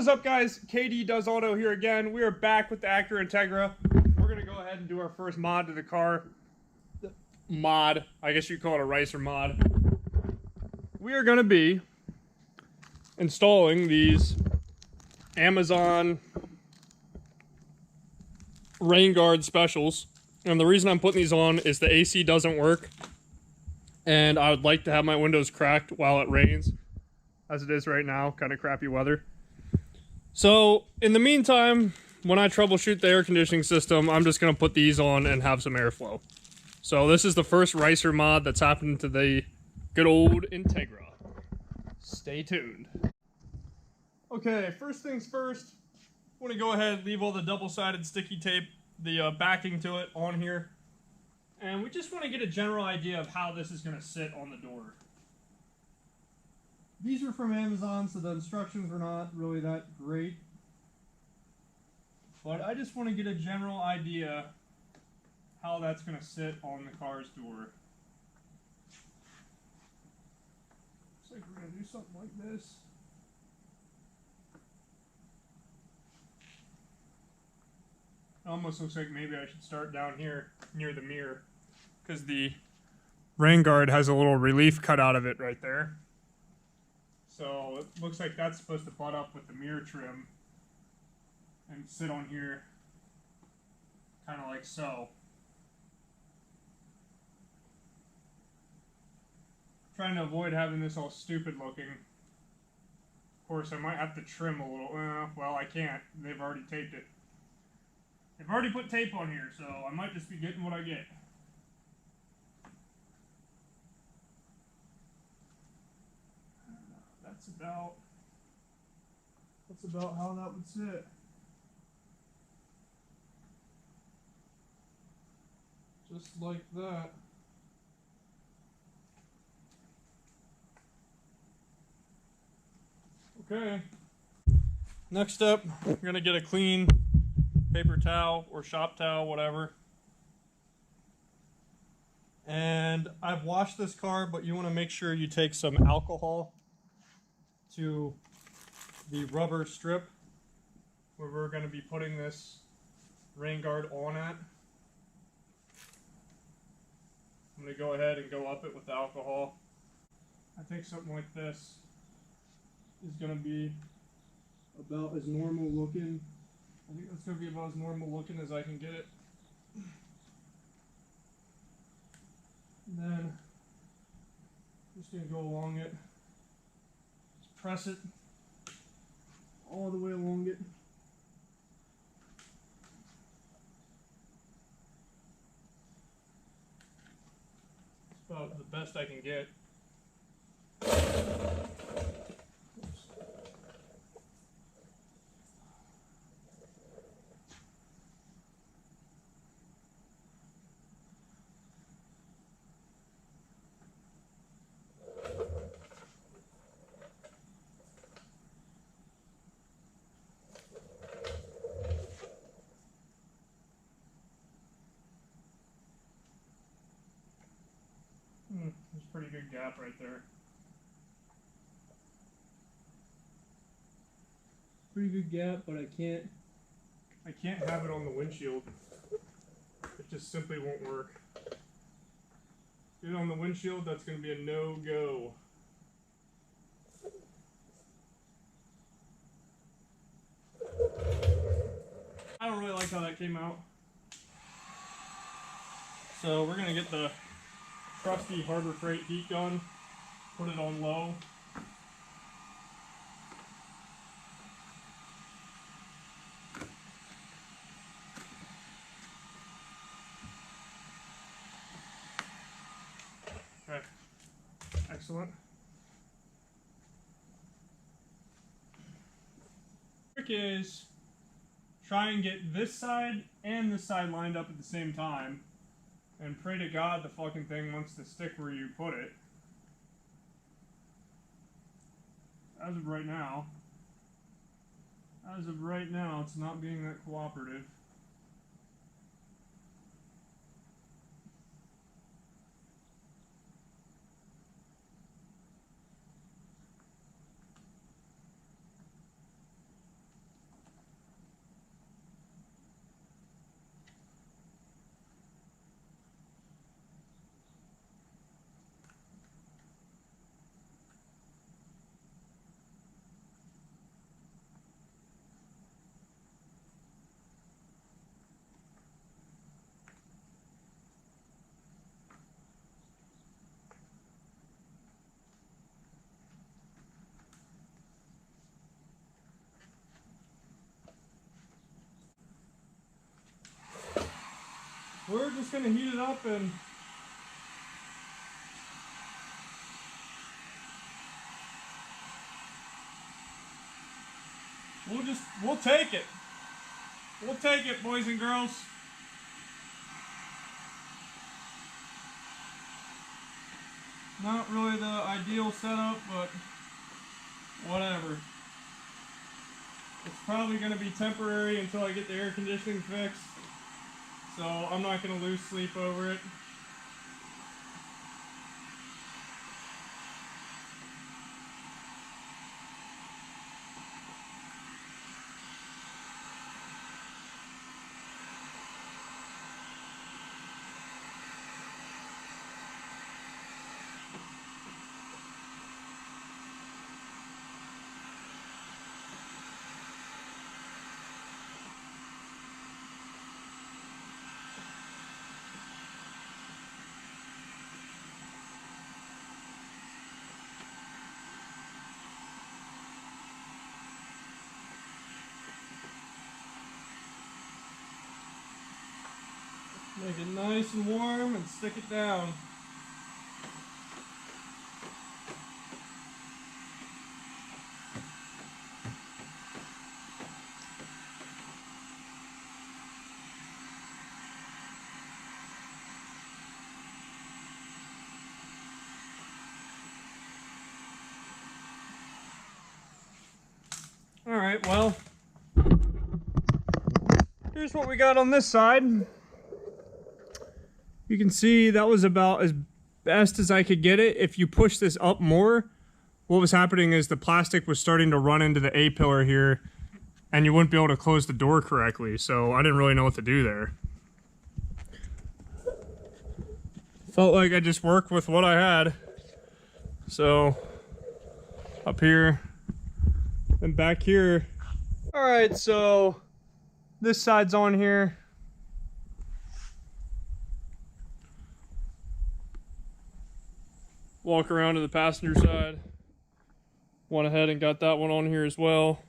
What's up, guys? KD Does Auto here again. We are back with the Acura Integra. We're going to go ahead and do our first mod to the car. Mod. I guess you'd call it a ricer mod. We are going to be installing these Amazon rain guard specials. And the reason I'm putting these on is the AC doesn't work. And I would like to have my windows cracked while it rains, as it is right now. Kind of crappy weather. So, in the meantime, when I troubleshoot the air conditioning system, I'm just going to put these on and have some airflow. So, this is the first ricer mod that's happened to the good old Integra. Stay tuned. Okay, first things first, I want to go ahead and leave all the double-sided sticky tape, the backing to it, on here. And we just want to get a general idea of how this is going to sit on the door. These were from Amazon, so the instructions were not really that great. But I just want to get a general idea how that's going to sit on the car's door. Looks like we're going to do something like this. It almost looks like maybe I should start down here near the mirror, because the rain guard has a little relief cut out of it right there. So it looks like that's supposed to butt up with the mirror trim and sit on here kind of like so. Trying to avoid having this all stupid looking. Of course, I might have to trim a little. Well, I can't. They've already taped it. They've already put tape on here, so I might just be getting what I get. That's about how that would sit. Just like that. Okay. Next up, we're going to get a clean paper towel or shop towel, whatever. And I've washed this car, but you want to make sure you take some alcohol to the rubber strip where we're going to be putting this rain guard on at. I'm going to go ahead and go up it with the alcohol. I think something like this is going to be about as normal looking. I think that's going to be about as normal looking as I can get it. And then I'm just going to go along it. Just press it all the way along it. It's about the best I can get. There's a pretty good gap right there. Pretty good gap, but I can't have it on the windshield. It just simply won't work. Get it on the windshield, that's going to be a no-go. I don't really like how that came out. So we're going to get the trusty Harbor Freight heat gun, put it on low. Okay, excellent. Trick is try and get this side and this side lined up at the same time. And pray to God the fucking thing wants to stick where you put it. As of right now, it's not being that cooperative. we're just gonna heat it up and we'll take it. We'll take it, boys and girls. Not really the ideal setup, but whatever. It's probably going to be temporary until I get the air conditioning fixed. So I'm not going to lose sleep over it. Make it nice and warm and stick it down. Alright, well, here's what we got on this side. You can see that was about as best as I could get it. If you push this up more, what was happening is the plastic was starting to run into the A-pillar here, and you wouldn't be able to close the door correctly, so I didn't really know what to do there. Felt like I just worked with what I had. So, up here and back here. Alright, so this side's on here. Walk around to the passenger side. Went ahead and got that one on here as well.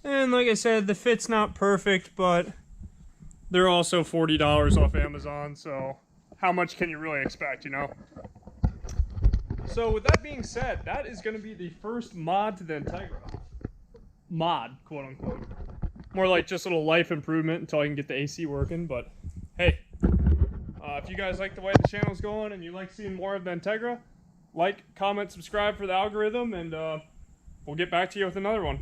And like I said, the fit's not perfect, but they're also $40 off Amazon, so how much can you really expect, you know? So with that being said, that is going to be the first mod to the Integra. Mod, quote unquote. More like just a little life improvement until I can get the AC working, but hey. If you guys like the way the channel's going and you like seeing more of the Integra, like, comment, subscribe for the algorithm, and we'll get back to you with another one.